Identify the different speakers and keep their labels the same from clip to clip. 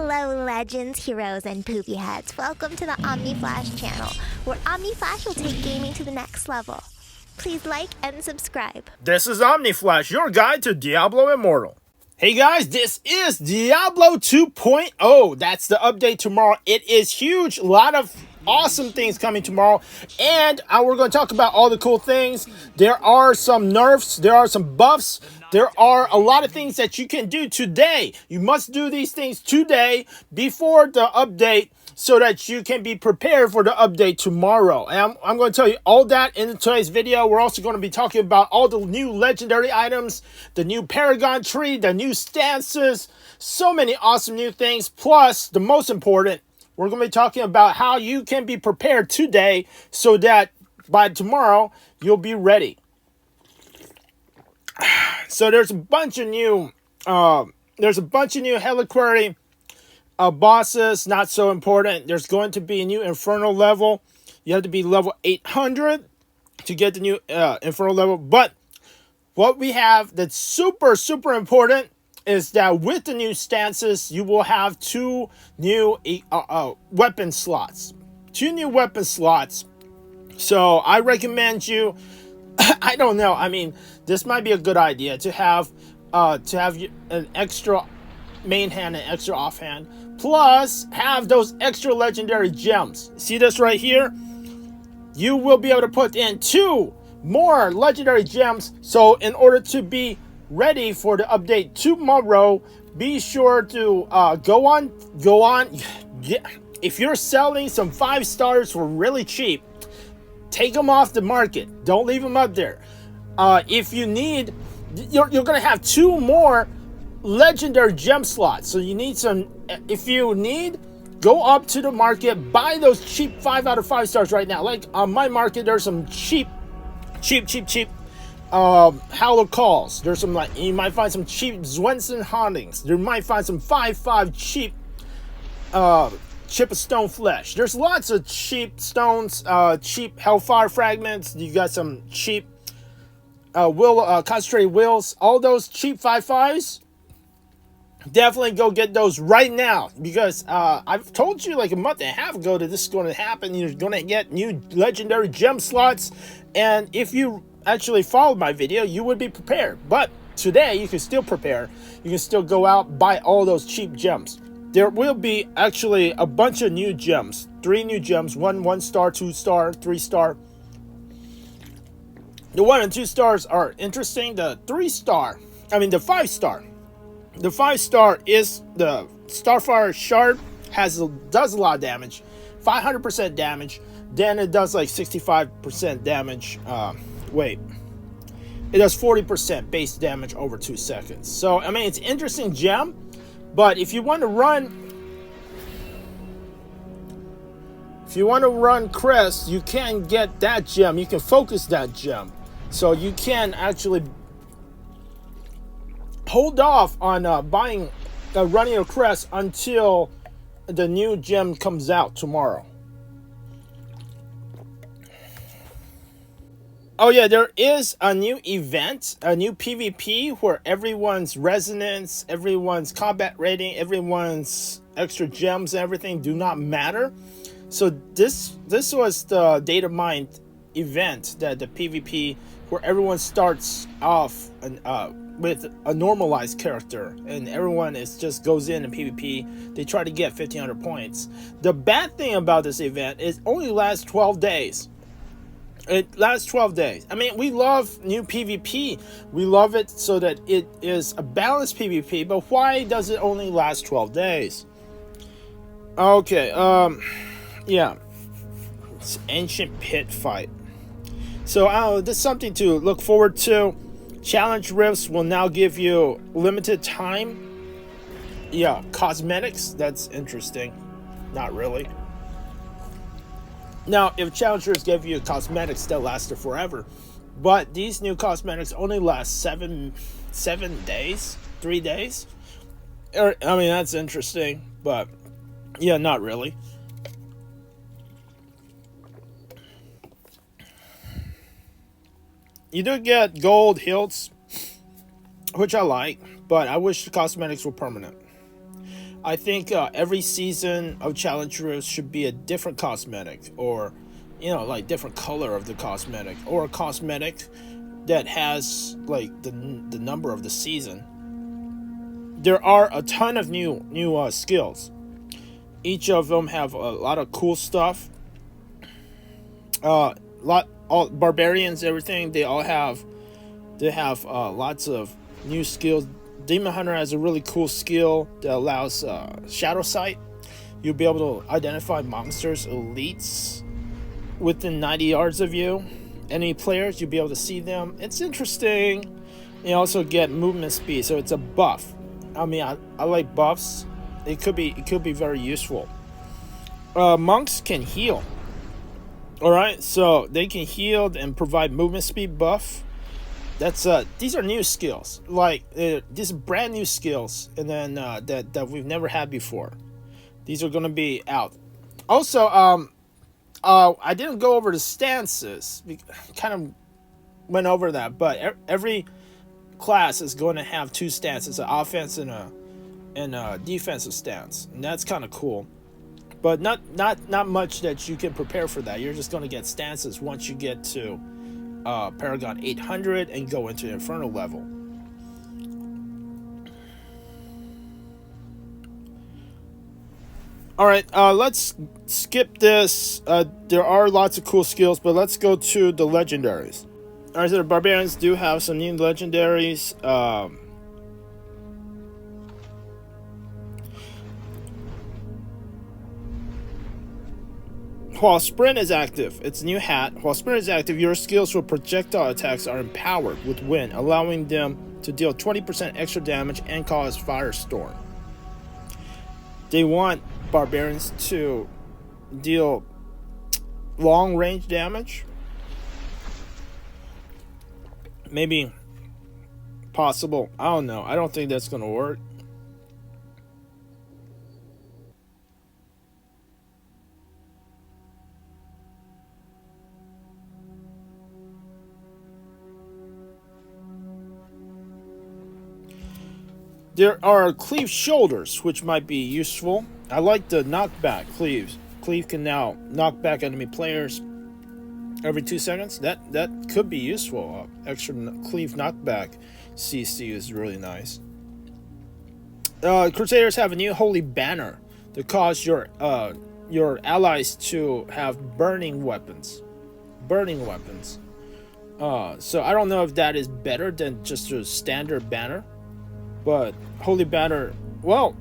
Speaker 1: Hello, legends, heroes, and poopy heads. Welcome to the Omni Flash channel, where Omni Flash will take gaming to the next level. Please like and subscribe.
Speaker 2: This is Omni Flash, your guide to Diablo Immortal. Hey guys, this is Diablo 2.0. That's the update tomorrow. It is huge. A lot of awesome things coming tomorrow. And we're going to talk about all the cool things. There are some nerfs. There are some buffs. There are a lot of things that you can do today. You must do these things today before the update so that you can be prepared for the update tomorrow. And I'm going to tell you all that in today's video. We're also going to be talking about all the new legendary items, the new Paragon tree, the new stances, so many awesome new things. Plus, the most important, we're going to be talking about how you can be prepared today so that by tomorrow, you'll be ready. So there's a bunch of new Heliquary bosses, not so important. There's going to be a new Infernal level. You have to be level 800 to get the new Infernal level. But what we have that's super, super important is that with the new stances, you will have two new weapon slots. Two new weapon slots. So I recommend you, I don't know, I mean, this might be a good idea to have an extra main hand and extra offhand. Plus, have those extra legendary gems. See this right here? You will be able to put in 2 more legendary gems. So in order to be ready for the update tomorrow, be sure to go on. If you're selling some 5 stars for really cheap, take them off the market. Don't leave them up there. If you need, you're gonna have 2 more legendary gem slots. So you need some. If you need, go up to the market, buy those cheap 5 out of 5 stars right now. Like on my market, there's some cheap Hallowed Calls. There's some, like, you might find some cheap Zwenson Hauntings. You might find some 5/5 cheap Chip of Stone Flesh. There's lots of cheap stones, cheap Hellfire Fragments. You got some cheap concentrated wills. All those cheap 5/5s, definitely go get those right now, because I've told you like a month and a half ago that this is going to happen. You're going to get new legendary gem slots, and if you actually followed my video, you would be prepared. But today, you can still prepare. You can still go out, buy all those cheap gems. There will be actually a bunch of new gems. 3 new gems. 1 star, 2 star, 3 star. The 1 and 2 stars are interesting. The 5 star. The 5 star is the Starfire Shard. Does a lot of damage. 500% damage. Then it does like 65% damage. It does 40% base damage over 2 seconds. So, I mean, it's an interesting gem. But if you want to run Crest, you can get that gem. You can focus that gem. So you can actually hold off on running a Crest until the new gem comes out tomorrow. Oh yeah, there is a new event, a new PvP where everyone's resonance, everyone's combat rating, everyone's extra gems, everything do not matter. So this was the data mined event, that the PvP where everyone starts off with a normalized character, and everyone just goes in PvP. They try to get 1500 points. The bad thing about this event is it only lasts 12 days. It lasts 12 days. I mean, we love new PvP. We love it so that it is a balanced PvP, but why does it only last 12 days? Okay, yeah. It's Ancient Pit Fight. So, this is something to look forward to. Challenge Rifts will now give you limited time. Yeah, cosmetics. That's interesting. Not really. Now, if challengers give you cosmetics, that lasted forever. But these new cosmetics only last 7 days, 3 days. I mean, that's interesting, but yeah, not really. You do get gold hilts, which I like, but I wish the cosmetics were permanent. I think every season of Challenge Roost should be a different cosmetic, or like different color of the cosmetic, or a cosmetic that has like the number of the season. There are a ton of new skills. Each of them have a lot of cool stuff. All barbarians, everything, they have lots of new skills. Demon Hunter has a really cool skill that allows shadow sight. You'll be able to identify monsters, elites, within 90 yards of you. Enemy players, you'll be able to see them. It's interesting. You also get movement speed, so it's a buff. I mean, I like buffs. It could be very useful. Monks can heal. All right, so they can heal and provide movement speed buff. That's these are new skills. Like these are brand new skills, and then that we've never had before. These are gonna be out. Also, I didn't go over the stances. We kind of went over that, but every class is going to have two stances: an offense and a defensive stance, and that's kind of cool. But not much that you can prepare for that. You're just going to get stances once you get to Paragon 800 and go into Infernal level. All right, let's skip this. There are lots of cool skills, but let's go to the Legendaries. All right, so the Barbarians do have some new Legendaries. While Sprint is active, it's a new hat. While Sprint is active, your skills for projectile attacks are empowered with wind, allowing them to deal 20% extra damage and cause firestorm. They want Barbarians to deal long range damage. Maybe possible. I don't know. I don't think that's going to work. There are cleave shoulders, which might be useful. I like the knockback cleaves. Cleave can now knock back enemy players every 2 seconds. That could be useful. Extra cleave knockback CC is really nice. Crusaders have a new holy banner to cause your allies to have burning weapons. So I don't know if that is better than just a standard banner. But holy banner, well,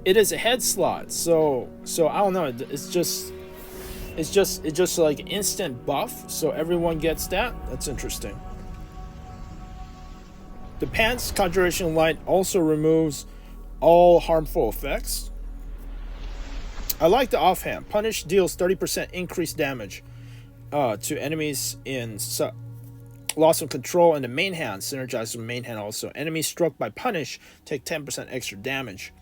Speaker 2: it is a head slot, so I don't know. It's just like instant buff, so everyone gets that. That's interesting. The Pants Conjuration Light also removes all harmful effects. I like the offhand. Punish deals 30% increased damage to enemies in loss of control, and the main hand synergizes with main hand also. Enemies struck by Punish take 10% extra damage.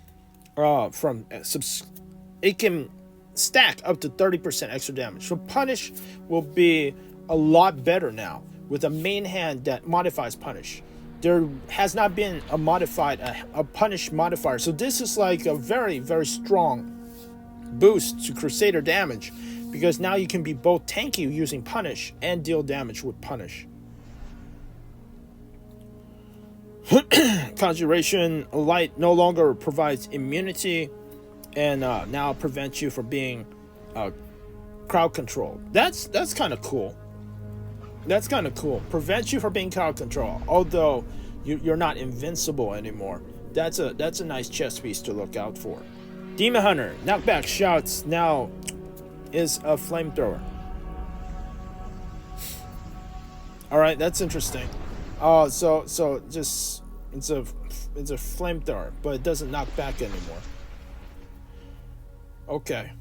Speaker 2: It can stack up to 30% extra damage. So Punish will be a lot better now with a main hand that modifies Punish. There has not been a Punish modifier. So this is like a very, very strong boost to Crusader damage, because now you can be both tanky using Punish and deal damage with Punish. Conjuration Light no longer provides immunity, and now prevents you from being crowd control. That's kind of cool. That's kind of cool. Prevents you from being crowd control, although you're not invincible anymore. That's a nice chess piece to look out for. Demon Hunter knockback shots now is a flamethrower. All right, that's interesting. So just it's a flamethrower, but it doesn't knock back anymore. Okay.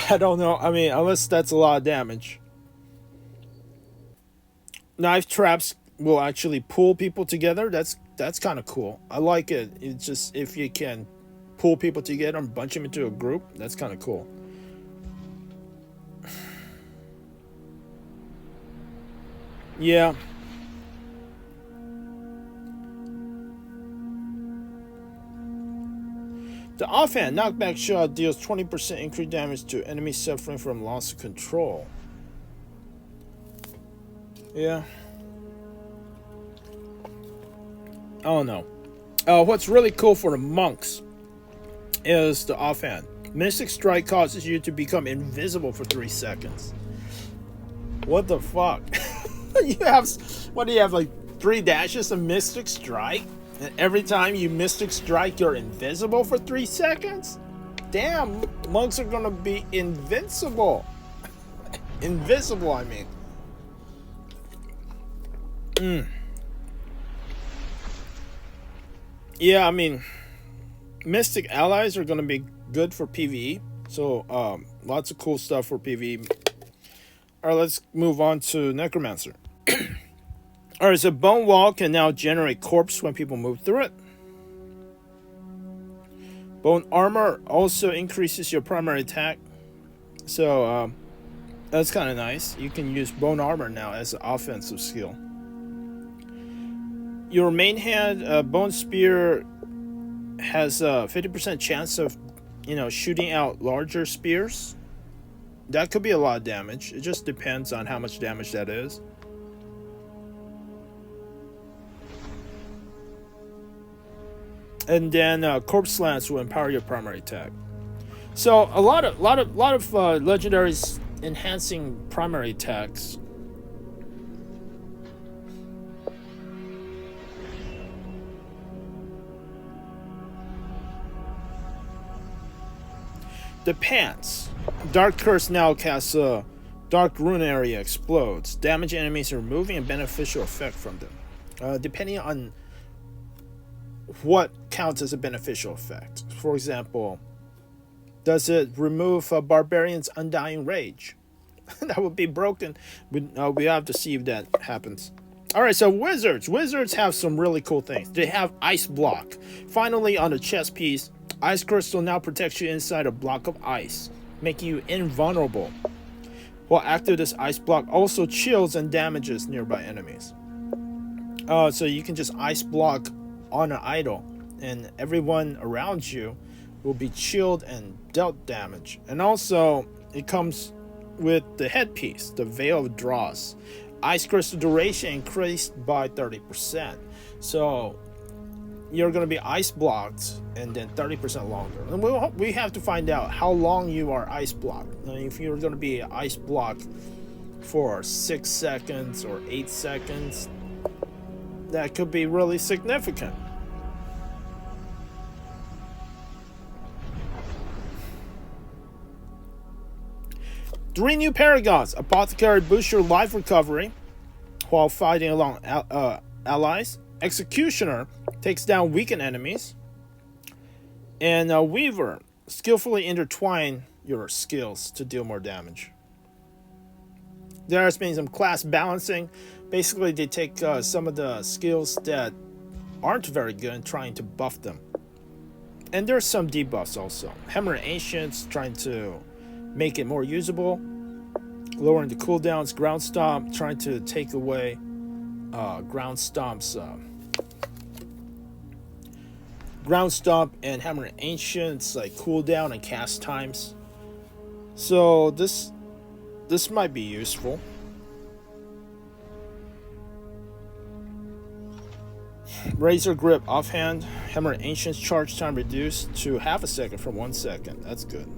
Speaker 2: I don't know. I mean, unless that's a lot of damage. Knife traps will actually pull people together. That's kind of cool. I like it. It's just if you can pull people together and bunch them into a group, that's kind of cool. Yeah. The offhand knockback shot deals 20% increased damage to enemies suffering from loss of control. Yeah. I don't know. What's really cool for the monks is the offhand. Mystic Strike causes you to become invisible for 3 seconds. What the fuck? You have, what do you have, like 3 dashes of Mystic Strike? And every time you Mystic Strike, you're invisible for 3 seconds? Damn, monks are gonna be invincible. Invisible, I mean. Yeah, I mean, Mystic allies are gonna be good for PvE. So, lots of cool stuff for PvE. Alright, let's move on to Necromancer. Alright, so Bone Wall can now generate corpse when people move through it. Bone Armor also increases your primary attack. So, that's kind of nice. You can use Bone Armor now as an offensive skill. Your main hand, Bone Spear, has a 50% chance of, shooting out larger spears. That could be a lot of damage. It just depends on how much damage that is. And then Corpse Lance will empower your primary attack. So a lot of legendaries enhancing primary attacks. The Pants. Dark Curse now casts a Dark Rune area explodes. Damage enemies are removing a beneficial effect from them. Depending on what counts as a beneficial effect. For example, does it remove a Barbarian's Undying Rage? That would be broken. We have to see if that happens. Alright, so Wizards. Wizards have some really cool things. They have Ice Block. Finally, on the chest piece, Ice Crystal now protects you inside a block of ice, making you invulnerable. While active, this Ice Block also chills and damages nearby enemies. So you can just Ice Block on an idol, and everyone around you will be chilled and dealt damage. And also, it comes with the headpiece, the Veil of Dross. Ice Crystal duration increased by 30%. So you're going to be ice blocked and then 30% longer. And we have to find out how long you are ice blocked. I mean, if you're going to be ice blocked for 6 seconds or 8 seconds, that could be really significant. Three new Paragons. Apothecary boosts your life recovery while fighting along allies. Executioner takes down weakened enemies. And Weaver, skillfully intertwine your skills to deal more damage. There has been some class balancing. Basically, they take some of the skills that aren't very good and trying to buff them. And there's some debuffs also. Hammer Ancients trying to make it more usable. Lowering the cooldowns. Ground Stomp trying to take away Ground Stomp's Ground Stomp and Hammer Ancients like cooldown and cast times. So this might be useful. Razor Grip offhand. Hammer Ancients charge time reduced to half a second from 1 second. That's good.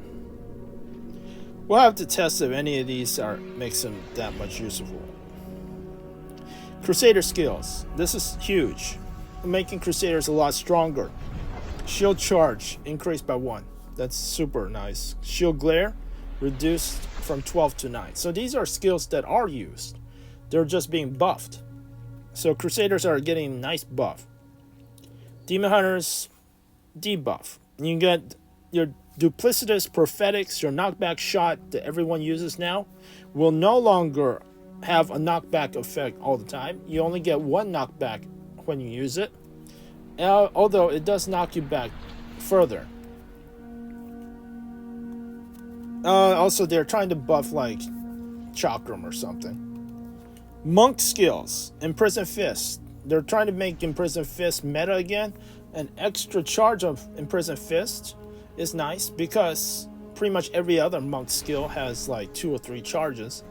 Speaker 2: We'll have to test if any of these makes them that much useful. Crusader skills. This is huge. Making Crusaders a lot stronger. Shield charge increased by 1. That's super nice. Shield glare reduced from 12 to 9. So these are skills that are used. They're just being buffed. So Crusaders are getting nice buff. Demon Hunters debuff. You get your Duplicitous Prophetics, your knockback shot that everyone uses now, will no longer have a knockback effect all the time. You only get 1 knockback when you use it. Although it does knock you back further. Also, they're trying to buff like Chakram or something. Monk skills. Imprison Fist. They're trying to make Imprison Fist meta again. An extra charge of Imprison Fist is nice because pretty much every other monk skill has like 2 or 3 charges.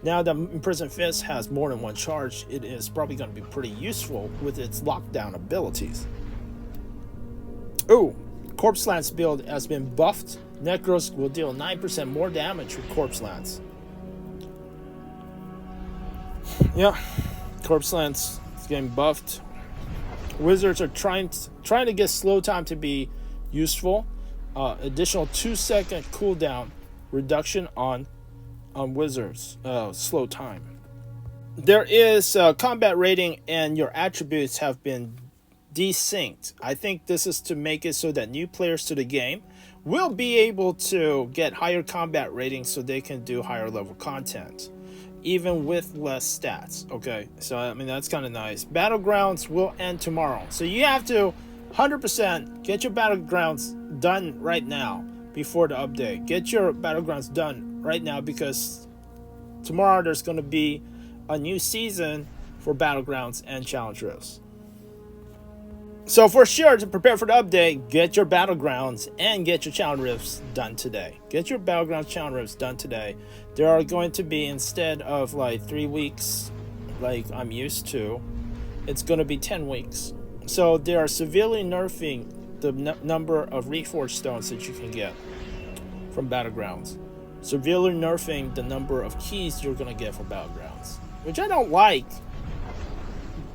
Speaker 2: Now that Imprisoned Fist has more than 1 charge, it is probably going to be pretty useful with its lockdown abilities. Ooh, Corpse Lance build has been buffed. Necros will deal 9% more damage with Corpse Lance. Yeah, Corpse Lance is getting buffed. Wizards are trying to get slow time to be useful. Additional 2-second cooldown reduction on wizards slow time. There is combat rating and your attributes have been desynced. I think this is to make it so that new players to the game will be able to get higher combat ratings so they can do higher level content even with less stats. Okay, so I mean that's kind of nice. Battlegrounds will end tomorrow, so you have to 100% get your Battlegrounds done right now before the update. Get your Battlegrounds done right now because tomorrow there's going to be a new season for Battlegrounds and Challenge Rifts. So for sure, to prepare for the update, get your Battlegrounds and get your Challenge Rifts done today. Get your Battlegrounds Challenge Rifts done today. There are going to be, instead of like 3 weeks like I'm used to, it's going to be 10 weeks. So they are severely nerfing the number of Reforged Stones that you can get from Battlegrounds. Severely nerfing the number of keys you're going to get from Battlegrounds, which I don't like,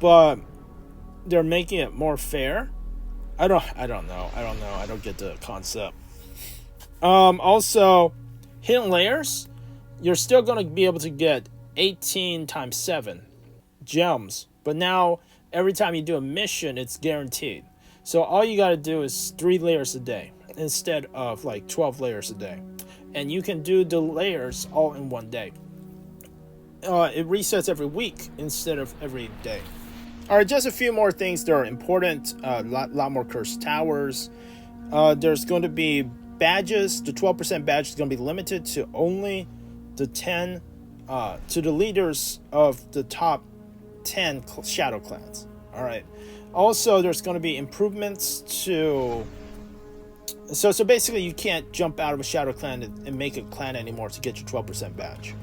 Speaker 2: but they're making it more fair. I don't know. I don't get the concept. Also, hidden layers, you're still going to be able to get 18 times 7 gems, but now every time you do a mission, it's guaranteed. So all you got to do is 3 layers a day instead of like 12 layers a day, and you can do the layers all in one day. It resets every week instead of every day. Alright, just a few more things that are important. Lot more cursed towers. There's going to be badges. The 12% badge is going to be limited to only the 10, to the leaders of the top 10 shadow clans. Alright. Also, there's going to be improvements to... So basically, you can't jump out of a shadow clan and make a clan anymore to get your 12% badge.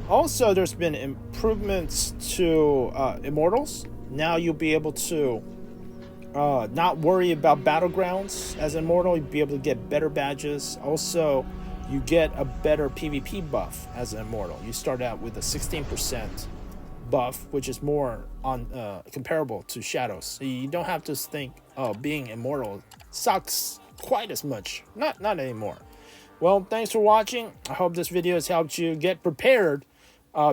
Speaker 2: Also, there's been improvements to Immortals. Now you'll be able to not worry about Battlegrounds as an Immortal. You'll be able to get better badges. Also, you get a better PvP buff as an Immortal. You start out with a 16% buff, which is more comparable to Shadows. So you don't have to think, oh, being Immortal sucks quite as much. Not anymore. Well, thanks for watching. I hope this video has helped you get prepared.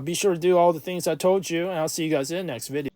Speaker 2: Be sure to do all the things I told you, and I'll see you guys in the next video.